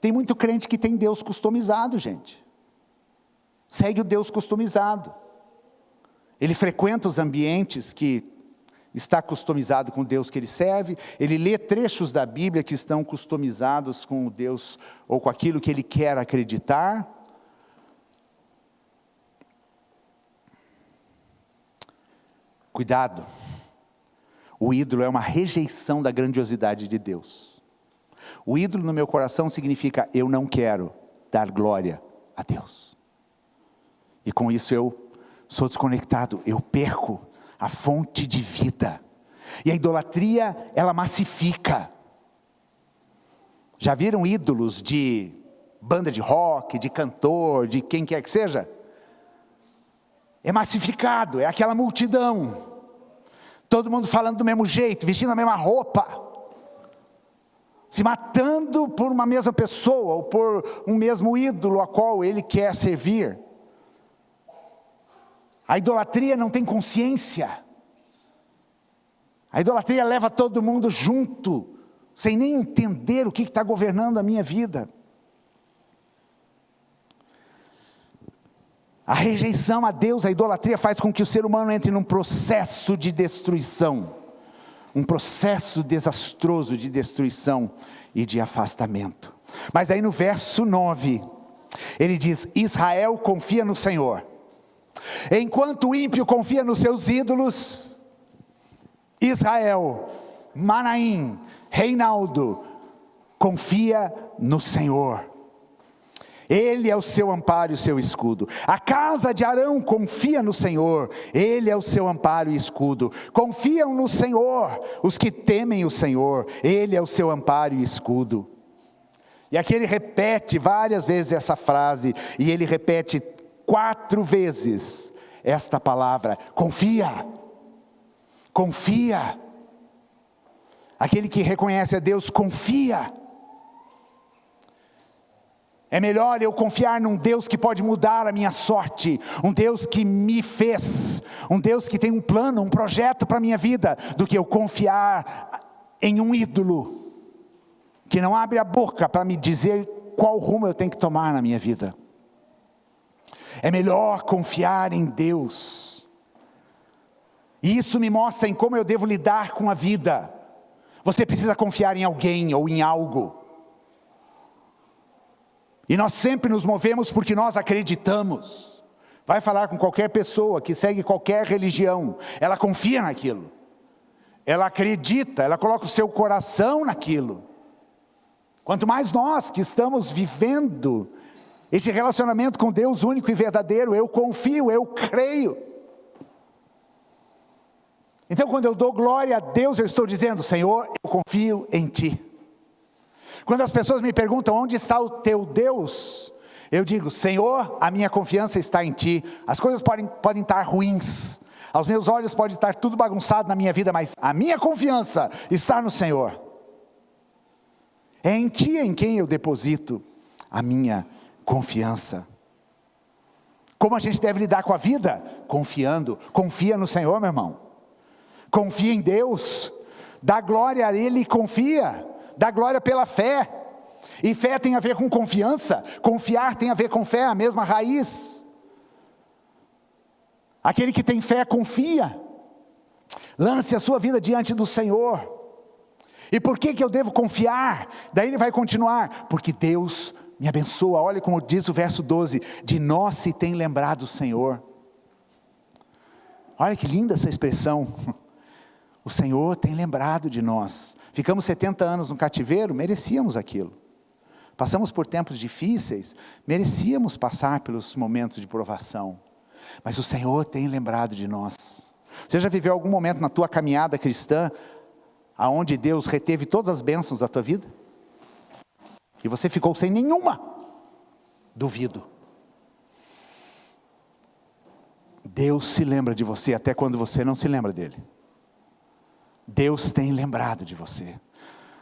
Tem muito crente que tem Deus customizado, gente. Segue o Deus customizado. Ele frequenta os ambientes que está customizado com o Deus que ele serve. Ele lê trechos da Bíblia que estão customizados com o Deus ou com aquilo que ele quer acreditar. Cuidado, o ídolo é uma rejeição da grandiosidade de Deus. O ídolo no meu coração significa: eu não quero dar glória a Deus. E com isso eu sou desconectado, eu perco a fonte de vida. E a idolatria, ela massifica. Já viram ídolos de banda de rock, de cantor, de quem quer que seja? É massificado, é aquela multidão, todo mundo falando do mesmo jeito, vestindo a mesma roupa, se matando por uma mesma pessoa, ou por um mesmo ídolo a qual ele quer servir. A idolatria não tem consciência, a idolatria leva todo mundo junto, sem nem entender o que está governando a minha vida. A rejeição a Deus, a idolatria faz com que o ser humano entre num processo de destruição, um processo desastroso de destruição e de afastamento. Mas aí no verso 9, ele diz: Israel confia no Senhor, enquanto o ímpio confia nos seus ídolos. Israel, Manaim, Reinaldo, confia no Senhor. Ele é o seu amparo e o seu escudo. A casa de Arão confia no Senhor. Ele é o seu amparo e escudo. Confiam no Senhor os que temem o Senhor. Ele é o seu amparo e escudo. E aqui ele repete várias vezes essa frase. E ele repete 4 vezes esta palavra: confia. Confia. Aquele que reconhece a Deus confia. É melhor eu confiar num Deus que pode mudar a minha sorte, um Deus que me fez, um Deus que tem um plano, um projeto para a minha vida, do que eu confiar em um ídolo, que não abre a boca para me dizer qual rumo eu tenho que tomar na minha vida. É melhor confiar em Deus, e isso me mostra em como eu devo lidar com a vida. Você precisa confiar em alguém ou em algo. E nós sempre nos movemos porque nós acreditamos. Vai falar com qualquer pessoa que segue qualquer religião, ela confia naquilo, ela acredita, ela coloca o seu coração naquilo. Quanto mais nós que estamos vivendo este relacionamento com Deus único e verdadeiro, eu confio, eu creio. Então quando eu dou glória a Deus, eu estou dizendo: Senhor, eu confio em Ti. Quando as pessoas me perguntam: onde está o teu Deus? Eu digo: Senhor, a minha confiança está em Ti. As coisas podem estar ruins, aos meus olhos pode estar tudo bagunçado na minha vida, mas a minha confiança está no Senhor. É em Ti em quem eu deposito a minha confiança. Como a gente deve lidar com a vida? Confiando. Confia no Senhor, meu irmão. Confia em Deus. Dá glória a Ele e confia. Dá glória pela fé. E fé tem a ver com confiança. Confiar tem a ver com fé, a mesma raiz. Aquele que tem fé confia. Lance a sua vida diante do Senhor. E por que eu devo confiar? Daí ele vai continuar: porque Deus me abençoa. Olha como diz o verso 12: de nós se tem lembrado o Senhor. Olha que linda essa expressão. O Senhor tem lembrado de nós. Ficamos 70 anos no cativeiro, merecíamos aquilo. Passamos por tempos difíceis, merecíamos passar pelos momentos de provação. Mas o Senhor tem lembrado de nós. Você já viveu algum momento na tua caminhada cristã, aonde Deus reteve todas as bênçãos da tua vida? E você ficou sem nenhuma? Duvido. Deus se lembra de você até quando você não se lembra dele. Deus tem lembrado de você.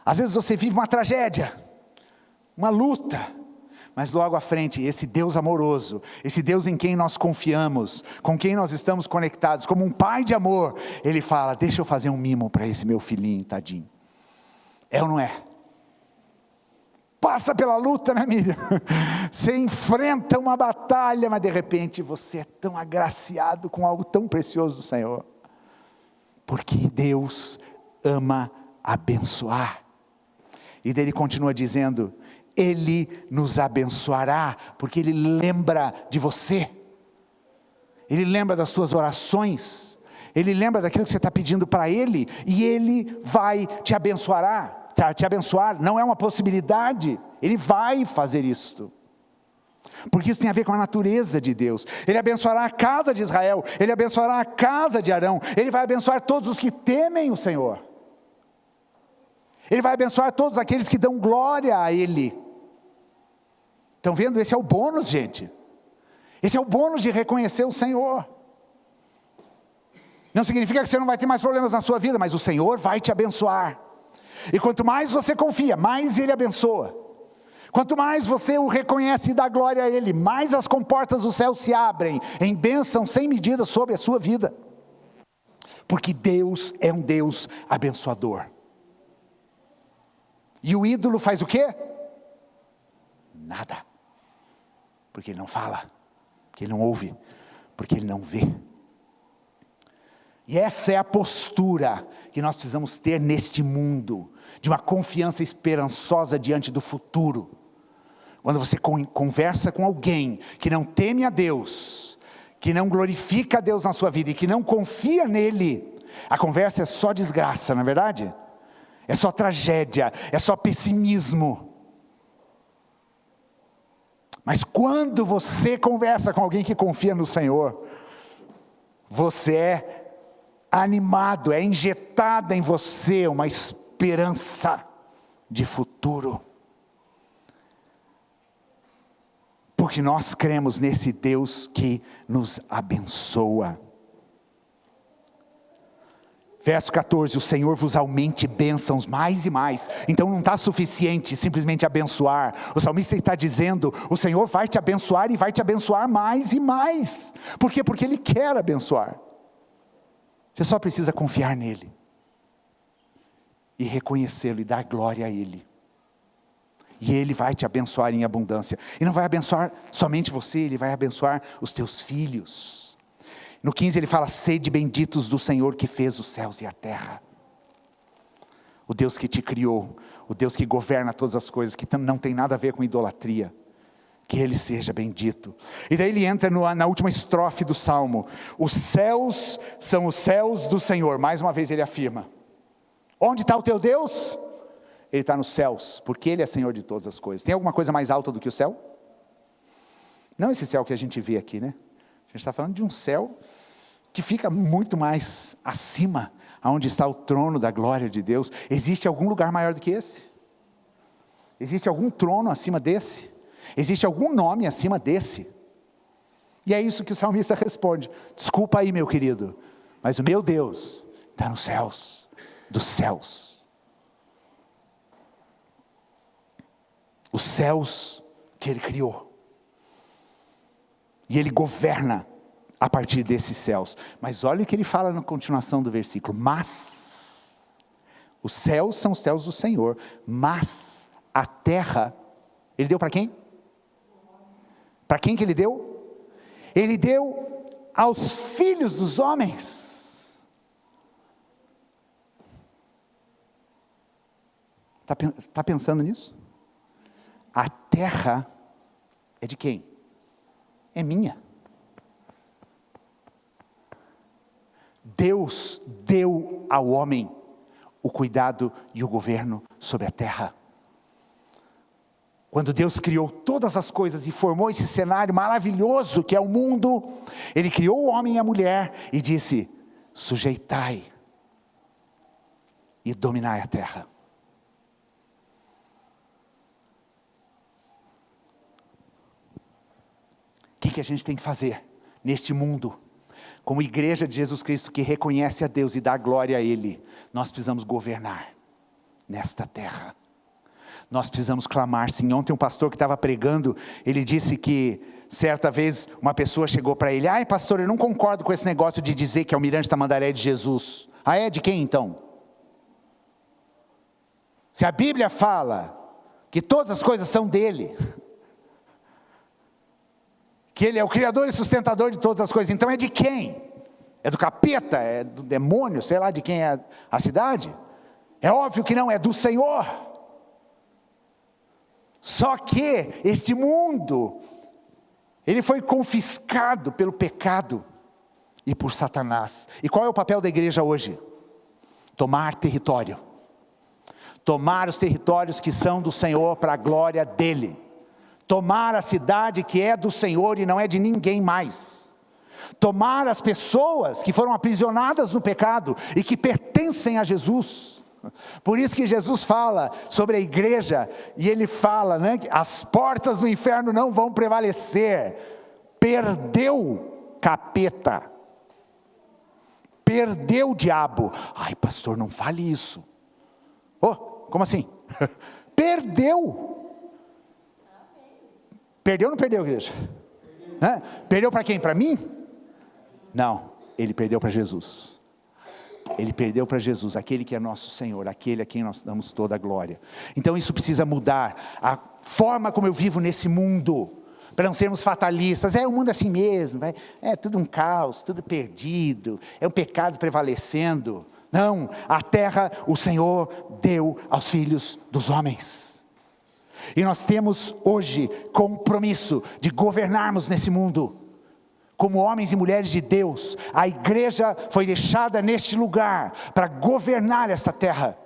Às vezes você vive uma tragédia, uma luta, mas logo à frente, esse Deus amoroso, esse Deus em quem nós confiamos, com quem nós estamos conectados, como um pai de amor, Ele fala, deixa eu fazer um mimo para esse meu filhinho, tadinho. É ou não é? Passa pela luta, né, Miriam? Você enfrenta uma batalha, mas de repente você é tão agraciado com algo tão precioso do Senhor. Porque Deus ama abençoar. E daí ele continua dizendo, Ele nos abençoará, porque Ele lembra de você. Ele lembra das suas orações. Ele lembra daquilo que você está pedindo para Ele, e Ele vai te abençoar. Não é uma possibilidade, Ele vai fazer isto. Porque isso tem a ver com a natureza de Deus. Ele abençoará a casa de Israel, Ele abençoará a casa de Arão, Ele vai abençoar todos os que temem o Senhor. Ele vai abençoar todos aqueles que dão glória a Ele. Estão vendo? Esse é o bônus, gente. Esse é o bônus de reconhecer o Senhor. Não significa que você não vai ter mais problemas na sua vida, mas o Senhor vai te abençoar. E quanto mais você confia, mais Ele abençoa. Quanto mais você o reconhece e dá glória a Ele, mais as comportas do céu se abrem em bênção sem medida sobre a sua vida. Porque Deus é um Deus abençoador. E o ídolo faz o quê? Nada. Porque ele não fala, porque ele não ouve, porque ele não vê. E essa é a postura que nós precisamos ter neste mundo, de uma confiança esperançosa diante do futuro. Quando você conversa com alguém que não teme a Deus, que não glorifica a Deus na sua vida e que não confia nele, a conversa é só desgraça, não é verdade? É só tragédia, é só pessimismo. Mas quando você conversa com alguém que confia no Senhor, você é animado, é injetada em você uma esperança de futuro. Porque nós cremos nesse Deus que nos abençoa. Verso 14, o Senhor vos aumente bênçãos mais e mais. Então não está suficiente simplesmente abençoar. O salmista está dizendo, o Senhor vai te abençoar e vai te abençoar mais e mais. Por quê? Porque Ele quer abençoar. Você só precisa confiar nele. E reconhecê-lo e dar glória a Ele. E Ele vai te abençoar em abundância. E não vai abençoar somente você, Ele vai abençoar os teus filhos. No 15 ele fala, sede benditos do Senhor que fez os céus e a terra. O Deus que te criou, o Deus que governa todas as coisas, que não tem nada a ver com idolatria. Que Ele seja bendito. E daí ele entra na última estrofe do Salmo. Os céus são os céus do Senhor. Mais uma vez ele afirma. Onde está o teu Deus? Ele está nos céus, porque Ele é Senhor de todas as coisas. Tem alguma coisa mais alta do que o céu? Não esse céu que a gente vê aqui, né? A gente está falando de um céu que fica muito mais acima, aonde está o trono da glória de Deus. Existe algum lugar maior do que esse? Existe algum trono acima desse? Existe algum nome acima desse? E é isso que o salmista responde. Desculpa aí, meu querido, mas o meu Deus está nos céus dos céus. Os céus que Ele criou. E Ele governa a partir desses céus. Mas olha o que ele fala na continuação do versículo. Mas, os céus são os céus do Senhor, mas a terra, Ele deu para quem? Para quem que Ele deu? Ele deu aos filhos dos homens. Está pensando nisso? A terra é de quem? É minha. Deus deu ao homem o cuidado e o governo sobre a terra. Quando Deus criou todas as coisas e formou esse cenário maravilhoso que é o mundo, Ele criou o homem e a mulher e disse: sujeitai e dominai a terra. O que a gente tem que fazer neste mundo? Como igreja de Jesus Cristo que reconhece a Deus e dá glória a Ele, nós precisamos governar nesta terra. Nós precisamos clamar, sim. Ontem um pastor que estava pregando, ele disse que certa vez uma pessoa chegou para ele: ai pastor, eu não concordo com esse negócio de dizer que Almirante Tamandaré é de Jesus. Ah, é de quem então? Se a Bíblia fala que todas as coisas são dele, que Ele é o Criador e sustentador de todas as coisas, então é de quem? É do capeta? É do demônio? Sei lá de quem é a cidade? É óbvio que não, é do Senhor. Só que este mundo, ele foi confiscado pelo pecado e por Satanás. E qual é o papel da igreja hoje? Tomar território. Tomar os territórios que são do Senhor para a glória dEle. Tomar a cidade que é do Senhor e não é de ninguém mais. Tomar as pessoas que foram aprisionadas no pecado e que pertencem a Jesus. Por isso que Jesus fala sobre a igreja, e Ele fala, né, que as portas do inferno não vão prevalecer. Perdeu capeta. Perdeu o diabo. Ai pastor, não fale isso. Oh, como assim? Perdeu. Perdeu ou não perdeu, igreja? Perdeu para quem? Para mim? Não, ele perdeu para Jesus. Ele perdeu para Jesus, aquele que é nosso Senhor, aquele a quem nós damos toda a glória. Então isso precisa mudar, a forma como eu vivo nesse mundo, para não sermos fatalistas. O mundo é assim mesmo, é tudo um caos, tudo perdido, é um pecado prevalecendo. Não, a terra o Senhor deu aos filhos dos homens. E nós temos hoje compromisso de governarmos nesse mundo. Como homens e mulheres de Deus, a igreja foi deixada neste lugar para governar esta terra,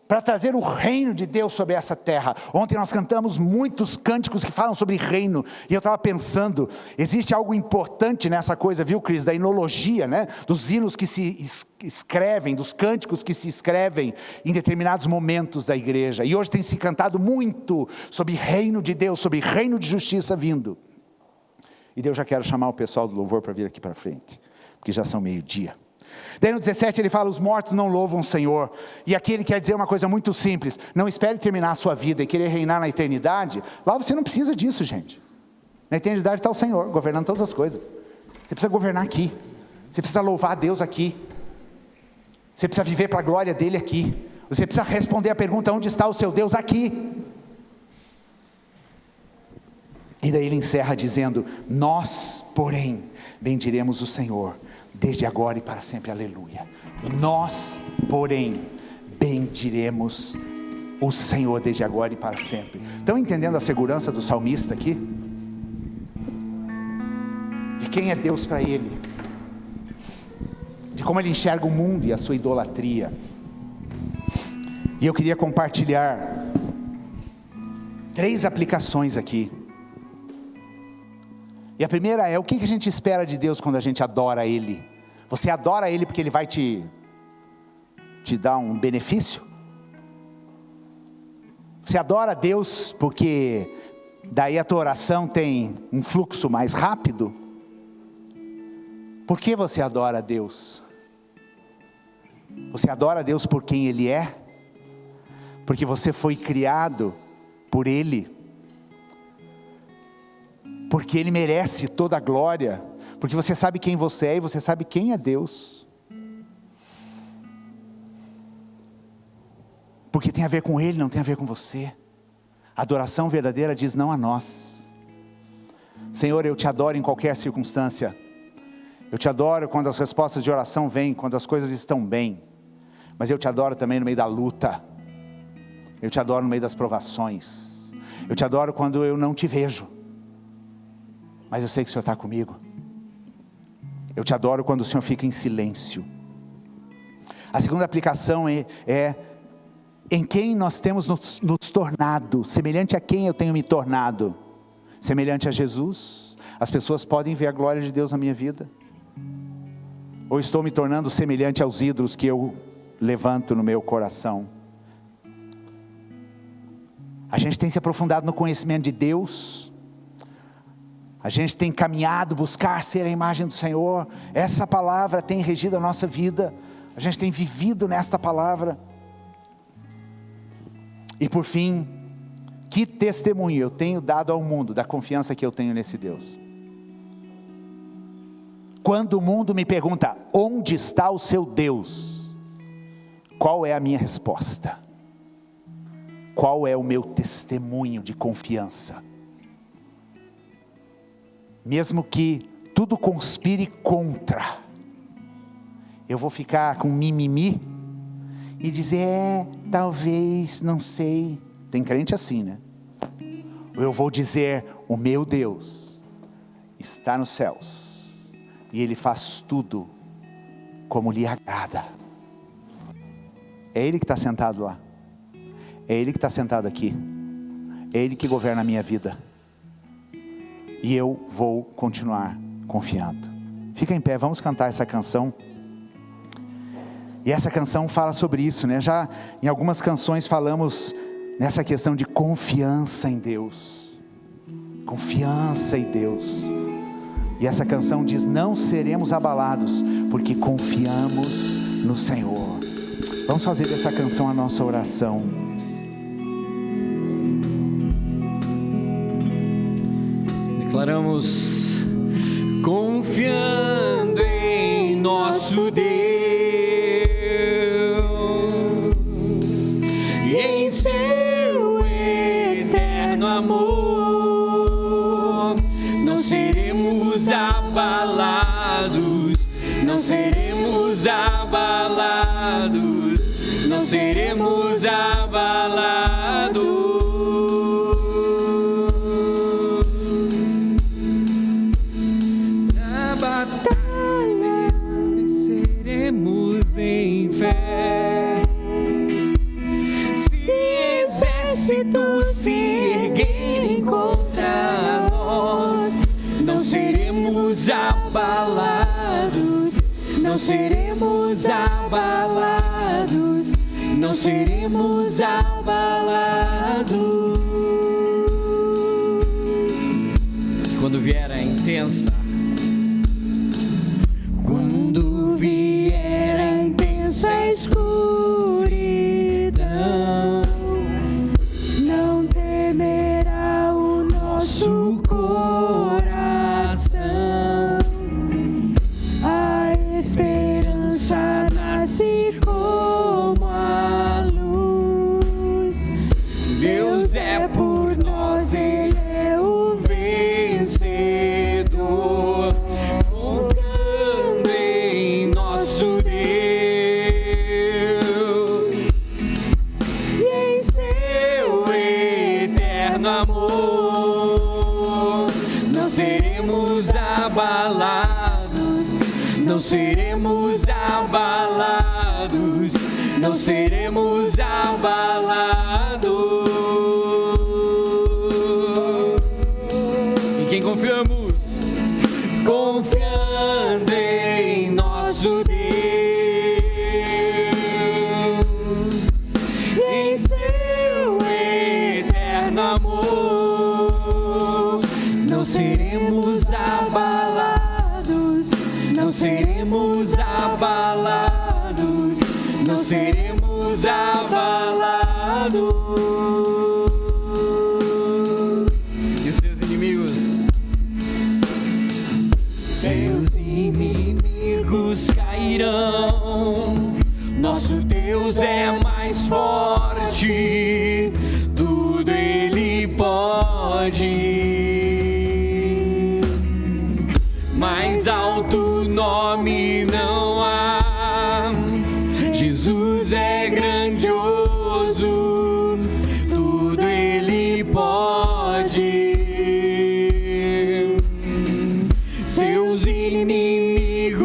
para trazer o reino de Deus sobre essa terra. Ontem nós cantamos muitos cânticos que falam sobre reino, e eu estava pensando, existe algo importante nessa coisa, viu Cris, da enologia, né? Dos hinos que se escrevem, dos cânticos que se escrevem em determinados momentos da igreja, e hoje tem se cantado muito sobre reino de Deus, sobre reino de justiça vindo. E Deus já quero chamar o pessoal do louvor para vir aqui para frente, porque já são 12:00. Daí no 17 ele fala: os mortos não louvam o Senhor. E aqui ele quer dizer uma coisa muito simples: não espere terminar a sua vida e querer reinar na eternidade. Lá você não precisa disso, gente. Na eternidade está o Senhor, governando todas as coisas. Você precisa governar aqui. Você precisa louvar a Deus aqui. Você precisa viver para a glória dEle aqui. Você precisa responder a pergunta: onde está o seu Deus? Aqui. E daí ele encerra dizendo: nós, porém, bendiremos o Senhor, desde agora e para sempre, aleluia. Nós, porém, bendiremos o Senhor, desde agora e para sempre. Estão entendendo a segurança do salmista aqui? De quem é Deus para ele, de como ele enxerga o mundo e a sua idolatria. E eu queria compartilhar 3 aplicações aqui. E a primeira é: o que a gente espera de Deus quando a gente adora Ele? Você adora Ele porque Ele vai te dar um benefício? Você adora a Deus porque daí a tua oração tem um fluxo mais rápido? Por que você adora a Deus? Você adora a Deus por quem Ele é? Porque você foi criado por Ele? Porque Ele merece toda a glória, porque você sabe quem você é e você sabe quem é Deus, porque tem a ver com Ele, não tem a ver com você. A adoração verdadeira diz não a nós. Senhor, eu te adoro em qualquer circunstância, eu te adoro quando as respostas de oração vêm, quando as coisas estão bem, mas eu te adoro também no meio da luta, eu te adoro no meio das provações, eu te adoro quando eu não te vejo, mas eu sei que o Senhor está comigo. Eu te adoro quando o Senhor fica em silêncio. A segunda aplicação é em quem nós temos nos tornado. Semelhante a quem eu tenho me tornado? Semelhante a Jesus? As pessoas podem ver a glória de Deus na minha vida? Ou estou me tornando semelhante aos ídolos que eu levanto no meu coração? A gente tem se aprofundado no conhecimento de Deus. A gente tem caminhado, buscar ser a imagem do Senhor. Essa palavra tem regido a nossa vida. A gente tem vivido nesta palavra. E por fim, que testemunho eu tenho dado ao mundo da confiança que eu tenho nesse Deus? Quando o mundo me pergunta, onde está o seu Deus? Qual é a minha resposta? Qual é o meu testemunho de confiança? Mesmo que tudo conspire contra, eu vou ficar com mimimi e dizer, talvez, não sei. Tem crente assim, né? Ou eu vou dizer, o meu Deus está nos céus, e Ele faz tudo como lhe agrada. É Ele que está sentado lá. É Ele que está sentado aqui. É Ele que governa a minha vida. E eu vou continuar confiando. Fica em pé, vamos cantar essa canção. E essa canção fala sobre isso, né? Já em algumas canções falamos nessa questão de confiança em Deus. Confiança em Deus. E essa canção diz, não seremos abalados, porque confiamos no Senhor. Vamos fazer dessa canção a nossa oração. Declaramos, confiando em nosso Deus, e em seu eterno amor, não seremos abalados, não seremos abalados, não seremos abalados. Em fé, se exércitos se erguerem contra nós, não seremos abalados, não seremos abalados, não seremos abalados. Quando vier a intensa, quando vier a intensa escuridão, não temerá o nosso coração. A esperança nasce como a luz. Deus é por nós, Ele é o vencedor. Não seremos abalados, não seremos abalados. Em quem confiamos? Confiando em nosso Deus, em seu eterno amor, não seremos abalados, não seremos abalados, não seremos abalados. E os seus inimigos? Seus inimigos cairão. Nosso Deus é mais forte, tudo Ele pode. Mais alto nome não há. Jesus é grandioso, tudo Ele pode. Seus inimigos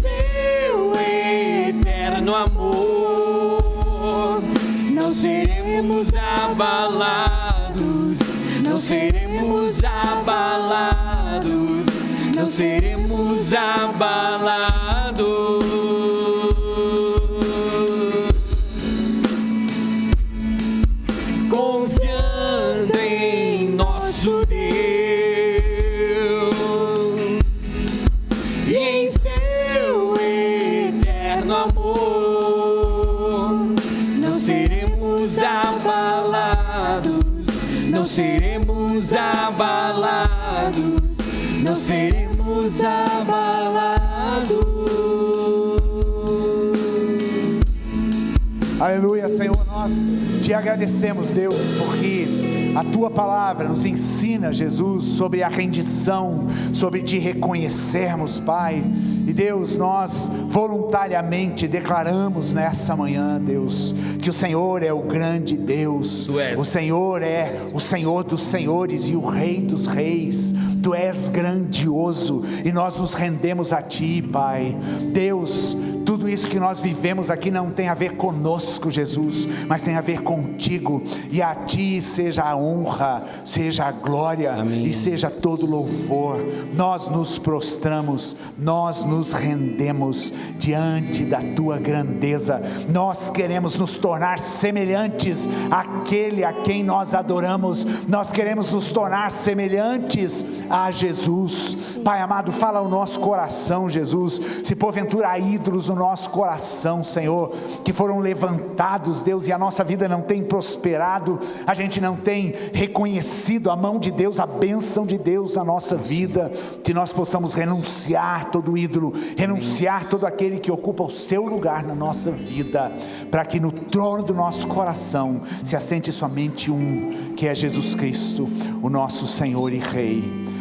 seu eterno amor, não seremos abalados, não seremos abalados, não seremos abalados. Confiando em nosso Deus e em seu eterno amor, não seremos abalados, não seremos abalados, não seremos abalados. Aleluia, Senhor, nós te agradecemos, Deus, porque a tua palavra nos ensina, Jesus, sobre a rendição, sobre te reconhecermos, Pai. E Deus, nós voluntariamente declaramos nessa manhã, Deus, que o Senhor é o grande Deus, o Senhor é o Senhor dos senhores e o Rei dos reis. Tu és grandioso e nós nos rendemos a Ti, Pai. Deus, tudo isso que nós vivemos aqui não tem a ver conosco, Jesus, mas tem a ver contigo, e a Ti seja a honra, seja a glória, amém, e seja todo louvor. Nós nos prostramos, nós nos rendemos diante da Tua grandeza. Nós queremos nos tornar semelhantes àquele a quem nós adoramos. Nós queremos nos tornar semelhantes a Jesus. Pai amado, fala ao nosso coração, Jesus. Se porventura há ídolos no nosso coração, Senhor, que foram levantados, Deus, e a nossa vida não tem prosperado, a gente não tem reconhecido a mão de Deus, a bênção de Deus na nossa vida, que nós possamos renunciar todo ídolo, renunciar todo aquele que ocupa o seu lugar na nossa vida, para que no trono do nosso coração se assente somente um, que é Jesus Cristo, o nosso Senhor e Rei.